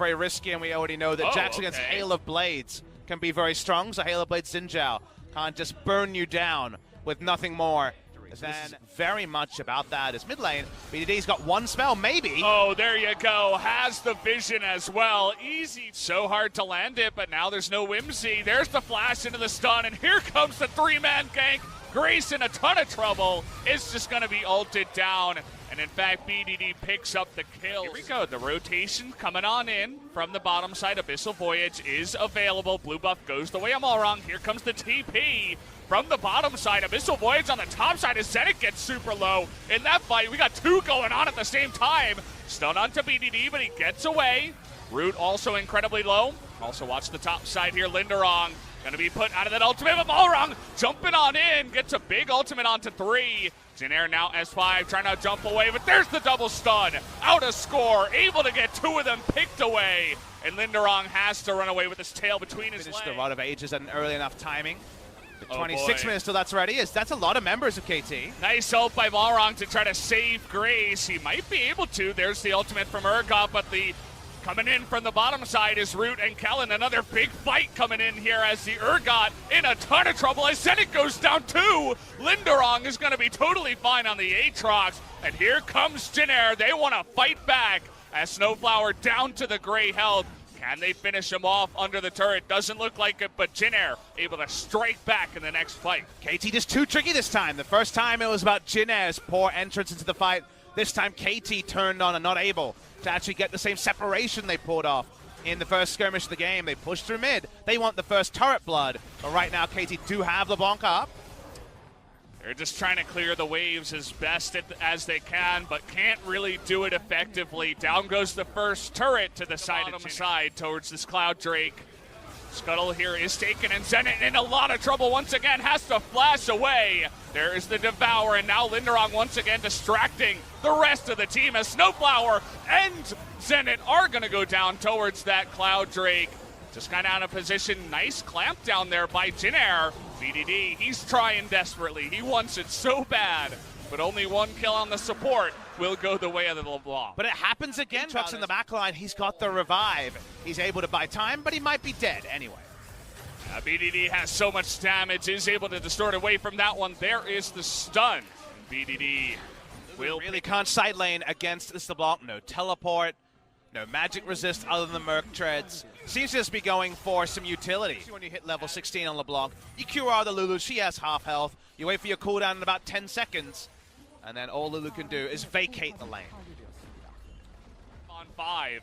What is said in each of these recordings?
very risky, and we already know that Jax against Hail of Blades can be very strong, so Hail of Blades Xin can't just burn you down with nothing more than very much about that. As mid lane, BDD's got one spell, maybe. Oh, there you go. Has the vision as well. Easy. So hard to land it, but now there's no whimsy. There's the flash into the stun, and here comes the three-man gank. Grace in a ton of trouble. Is just going to be ulted down. And in fact, BDD picks up the kill. Here we go. The rotation coming on in from the bottom side. Abyssal Voyage is available. Blue buff goes the way of Malrong. Here comes the TP from the bottom side. Abyssal Voyage on the top side as Zenit gets super low. In that fight, we got two going on at the same time. Stun onto BDD, but he gets away. Root also incredibly low. Also watch the top side here. Linderong gonna be put out of that ultimate, but Malrong jumping on in. Gets a big ultimate onto 3. Jinair now S5 trying to jump away, but there's the double stun. Out of score, able to get two of them picked away. And Linderong has to run away with his tail between his legs. The Rod of Ages at an early enough timing. 26 minutes till that's ready. That's a lot of members of KT. Nice ult by Malrong to try to save Grace. He might be able to. There's the ultimate from Urgot, but the coming in from the bottom side is Root and Kellen. Another big fight coming in here as the Urgot in a ton of trouble as Zenit goes down 2. Linderong is going to be totally fine on the Aatrox. And here comes Jinair. They want to fight back as Snowflower down to the gray health. Can they finish him off under the turret? Doesn't look like it, but Jinair able to strike back in the next fight. KT just too tricky this time. The first time it was about Jinair's poor entrance into the fight. This time KT turned on and not able to actually get the same separation they pulled off in the first skirmish of the game. They pushed through mid. They want the first turret blood, but right now KT do have LeBlanc up. They're just trying to clear the waves as best as they can, but can't really do it effectively. Down goes the first turret to the side towards this Cloud Drake. Scuttle here is taken, and Zenit in a lot of trouble once again, has to flash away. There is the Devour, and now Linderong once again distracting the rest of the team as Snowflower and Zenit are going to go down towards that Cloud Drake. Just kind of out of position. Nice clamp down there by Jinair. BDD, he's trying desperately. He wants it so bad, but only one kill on the support will go the way of the LeBlanc. But it happens again. Trucks in the back line. He's got the revive. He's able to buy time, but he might be dead anyway. BDD has so much damage, is able to distort away from that one. There is the stun. BDD will really can't side lane against this LeBlanc. No teleport, no magic resist other than the Merc Treads. Seems to just be going for some utility. When you hit level 16 on LeBlanc, you QR the Lulu. She has half health. You wait for your cooldown in about 10 seconds, and then all Lulu can do is vacate the lane. On 5.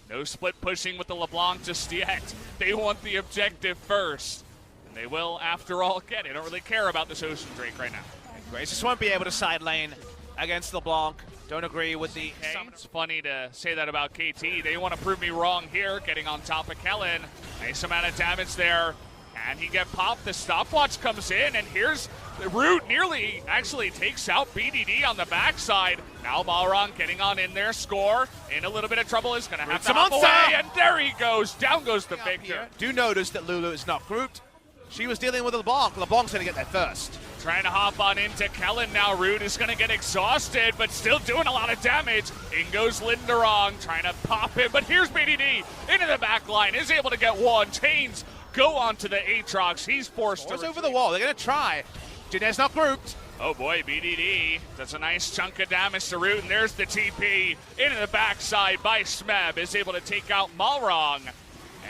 No split pushing with the LeBlanc just yet. They want the objective first. And they will, after all, get it. They don't really care about this Ocean Drake right now. Grace just won't be able to side lane against LeBlanc. Don't agree with the... It's funny to say that about KT. They want to prove me wrong here, getting on top of Kellen. Nice amount of damage there. And he get popped. The stopwatch comes in, and here's the Root nearly actually takes out BDD on the backside. Now Malrong getting on in there. Score in a little bit of trouble. Is going to have to hop away, and there he goes. Down goes the Victor. Do notice that Lulu is not grouped. She was dealing with LeBlanc. LeBlanc's going to get there first. Trying to hop on into Kellen now. Root is going to get exhausted, but still doing a lot of damage. In goes Linderong, trying to pop him, but here's BDD into the back line. Is able to get one. Chains go onto the Aatrox. He's forced to over the wall. They're going to try. Jinair's not grouped. Oh boy, BDD does a nice chunk of damage to Root, and there's the TP into the backside by Smeb. Is able to take out Malrong.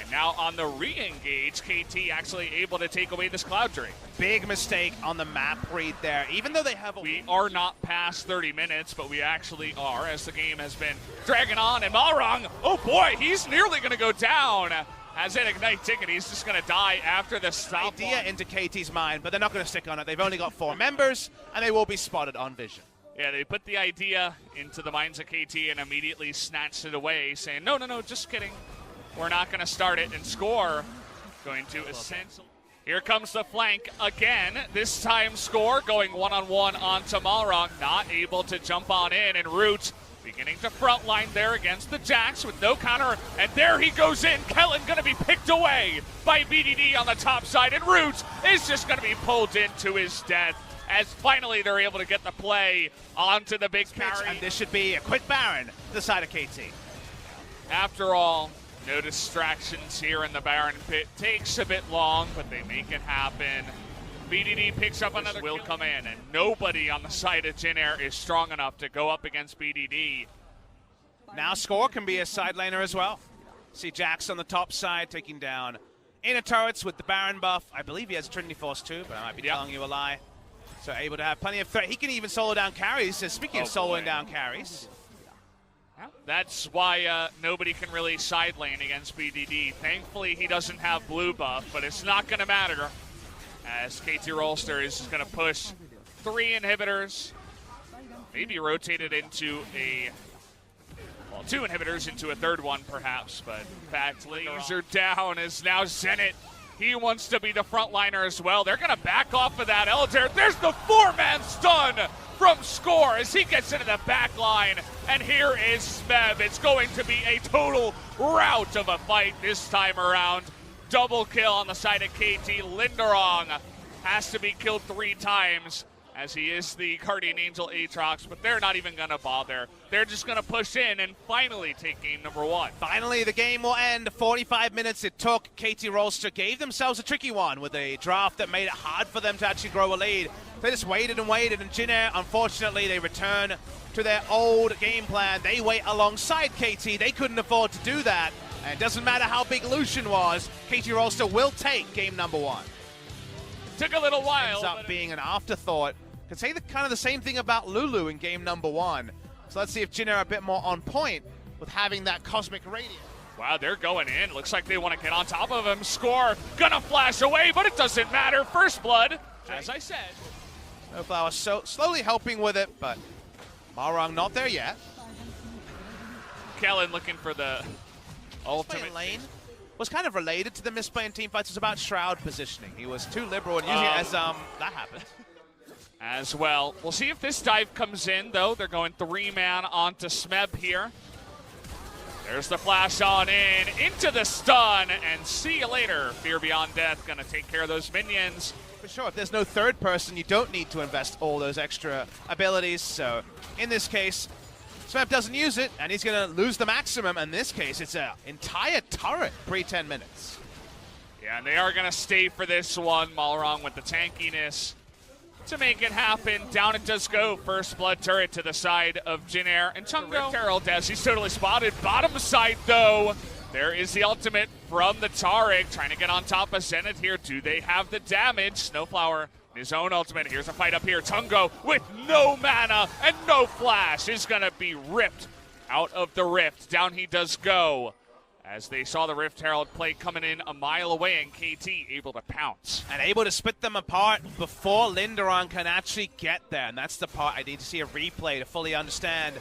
And now on the re-engage, KT actually able to take away this Cloud Drake. Big mistake on the map read there. Even though they have We are not past 30 minutes, but we actually are as the game has been dragging on. And Malrong, oh boy, he's nearly going to go down. Has an Ignite ticket. He's just going to die after the stop. Idea into KT's mind, but they're not going to stick on it. They've only got 4 members, and they will be spotted on vision. Yeah, they put the idea into the minds of KT and immediately snatched it away, saying, no, just kidding. We're not going to start it and score. Going to essentially. Here comes the flank again. This time Score going one-on-one onto Malrong. Not able to jump on in. And Root beginning to frontline there against the Jax with no counter. And there he goes in. Kellen going to be picked away by BDD on the top side. And Root is just going to be pulled into his death. As finally they're able to get the play onto the big carry. And this should be a quick Baron to the side of KT. After all, No distractions here in the Baron pit. Takes a bit long, but they make it happen. BDD picks up another will come in, and nobody on the side of Jin Air is strong enough to go up against BDD. Now Score can be a side laner as well. See Jax on the top side taking down inner turrets with the Baron buff. I believe he has Trinity Force too, but I might be telling you a lie. So able to have plenty of threat. He can even solo down carries. So speaking of soloing down carries. That's why nobody can really side lane against BDD. Thankfully, he doesn't have blue buff, but it's not going to matter as KT Rolster is going to push 3 inhibitors, maybe rotate it into well, 2 inhibitors into a third one perhaps, but in fact, laser down is now Zenit. He wants to be the frontliner as well. They're going to back off of that Elder. There's the 4-man stun from Score as he gets into the back line. And here is Smeb. It's going to be a total rout of a fight this time around. Double kill on the side of KT. Linderong has to be killed 3 times as he is the Guardian Angel Aatrox, but they're not even going to bother. They're just going to push in and finally take game number 1. Finally, the game will end. 45 minutes it took. KT Rolster gave themselves a tricky one with a draft that made it hard for them to actually grow a lead. They just waited and waited, and Jin Air, unfortunately, they return to their old game plan. They wait alongside KT. They couldn't afford to do that. And it doesn't matter how big Lucian was, KT Rolster will take game number 1. Took a little while. Ends up being an afterthought. Could say kind of the same thing about Lulu in game number 1. So let's see if Jin Air are a bit more on point with having that Cosmic Radiance. Wow, they're going in. Looks like they want to get on top of him. Score, gonna flash away, but it doesn't matter. First blood, as I said. Snowflower slowly helping with it, but Malrong not there yet. Kellen looking for the ultimate lane. Was kind of related to the misplay in teamfights. It was about Shroud positioning. He was too liberal and using it as that happened. As well. We'll see if this dive comes in, though. They're going 3-man onto Smeb here. There's the flash on in, into the stun, and see you later. Fear Beyond Death gonna take care of those minions. For sure, if there's no third person, you don't need to invest all those extra abilities. So in this case, Smeb doesn't use it, and he's gonna lose the maximum. In this case, it's an entire turret pre-10 minutes. Yeah, and they are gonna stay for this one. Malrong with the tankiness to make it happen. Down it does go. First blood turret to the side of Jin Air. And Chungo Herald as he's totally spotted. Bottom side, though. There is the ultimate from the Taric. Trying to get on top of Zenit here. Do they have the damage? Snowflower, his own ultimate. Here's a fight up here. Tungo with no mana and no flash is going to be ripped out of the rift. Down he does go. As they saw the Rift Herald play coming in a mile away, and KT able to pounce. And able to split them apart before Linderong can actually get there. And that's the part I need to see a replay to fully understand.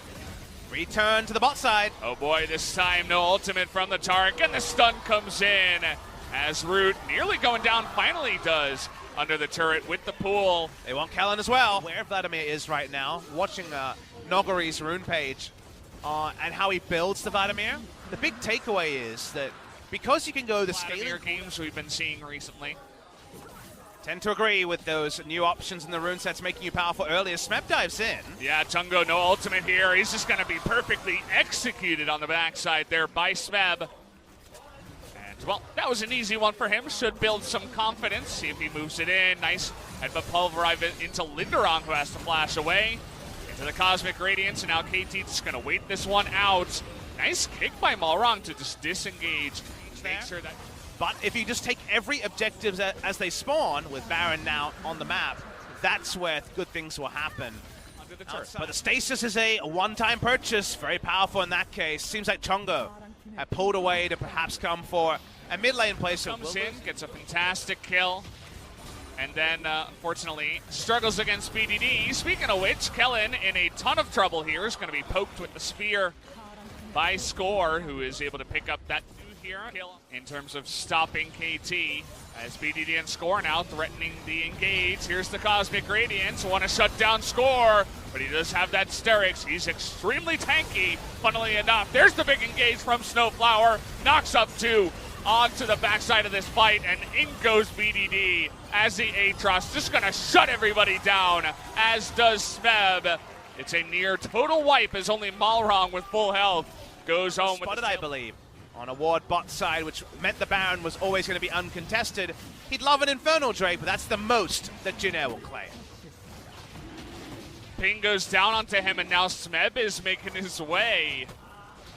Return to the bot side. Oh boy, this time no ultimate from the Taric, and the stun comes in. As Root nearly going down, finally does under the turret with the pool. They want Kellen as well. Where Vladimir is right now, watching Nogari's rune page and how he builds the Vladimir. The big takeaway is that because you can go the scaling games we've been seeing recently. Tend to agree with those new options in the rune sets making you powerful earlier. Smeb dives in. Yeah, Chungo, no ultimate here. He's just going to be perfectly executed on the backside there by Smeb. And, well, that was an easy one for him. Should build some confidence. See if he moves it in. Nice head of pulverize it into Linderong, who has to flash away. Into the Cosmic Radiance, and now KT just going to wait this one out. Nice kick by Malrong to just disengage. Make sure that. But if you just take every objective as they spawn, with Baron now on the map, that's where good things will happen. Under the turret. But the stasis is a one-time purchase, very powerful in that case. Seems like Chungo had pulled away to perhaps come for a mid lane play. So comes in, gets a fantastic kill, and then unfortunately struggles against BDD. Speaking of which, Kellen in a ton of trouble here is going to be poked with the spear by Score, who is able to pick up that kill in terms of stopping KT, as BDD and Score now threatening the engage. Here's the Cosmic Radiance, want to shut down Score, but he does have that Sterix. He's extremely tanky, funnily enough. There's the big engage from Snowflower, knocks up 2 onto the backside of this fight, and in goes BDD as the Aatrox, just going to shut everybody down, as does Smeb. It's a near total wipe as only Malrong with full health goes home with spotted, I believe, on a ward bot side, which meant the Baron was always going to be uncontested. He'd love an Infernal Drake, but that's the most that Jinair will claim. Ping goes down onto him, and now Smeb is making his way.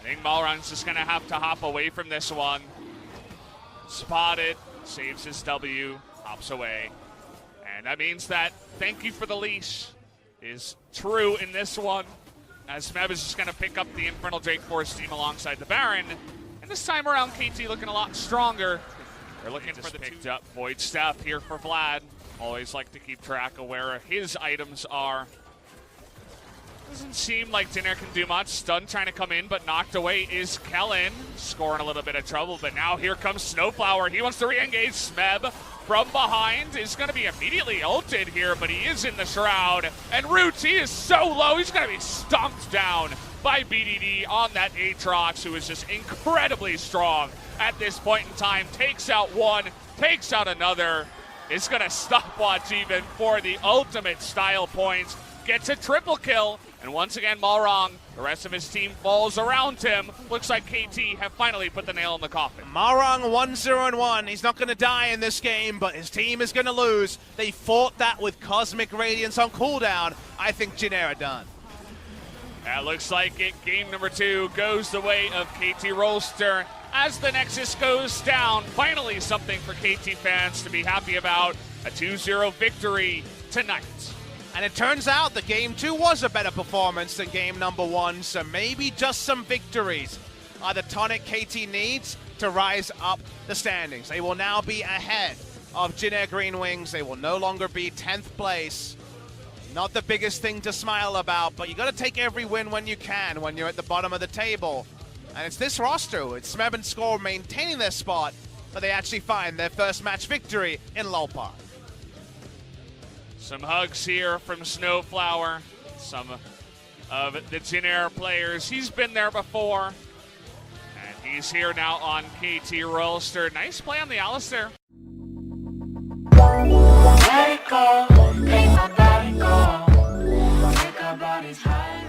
I think Malrang's just going to have to hop away from this one. Spotted, saves his W, hops away. And that means that thank you for the leash is true in this one, as Smeb is just going to pick up the Infernal Drake Force team alongside the Baron. And this time around, KT looking a lot stronger. They're looking for the picked up Void Staff here for Vlad. Always like to keep track of where his items are. Doesn't seem like Jinair can do much. Stun trying to come in, but knocked away is Kellen. Scoring a little bit of trouble, but now here comes Snowflower. He wants to re-engage Smeb from behind. Is going to be immediately ulted here, but he is in the Shroud. And Roots, he is so low, he's going to be stomped down by BDD on that Aatrox, who is just incredibly strong at this point in time. Takes out one, takes out another. Is going to stopwatch even for the ultimate style points. Gets a triple kill. And once again, Malrang, the rest of his team falls around him. Looks like KT have finally put the nail in the coffin. Malrang 1-0-1. He's not going to die in this game, but his team is going to lose. They fought that with Cosmic Radiance on cooldown. I think Jinair are done. That looks like it. Game number 2 goes the way of KT Rolster. As the Nexus goes down, finally something for KT fans to be happy about. A 2-0 victory tonight. And it turns out that Game 2 was a better performance than Game number 1, so maybe just some victories are the tonic KT needs to rise up the standings. They will now be ahead of Jinair Greenwings. They will no longer be 10th place. Not the biggest thing to smile about, but you got to take every win when you can when you're at the bottom of the table. And it's this roster, it's Smeb and Score maintaining their spot, but they actually find their first match victory in Lol Park. Some hugs here from Snowflower, some of the Jinair players. He's been there before, and he's here now on KT Rolster. Nice play on the Alistair. Let it go, make my body go, make our bodies high.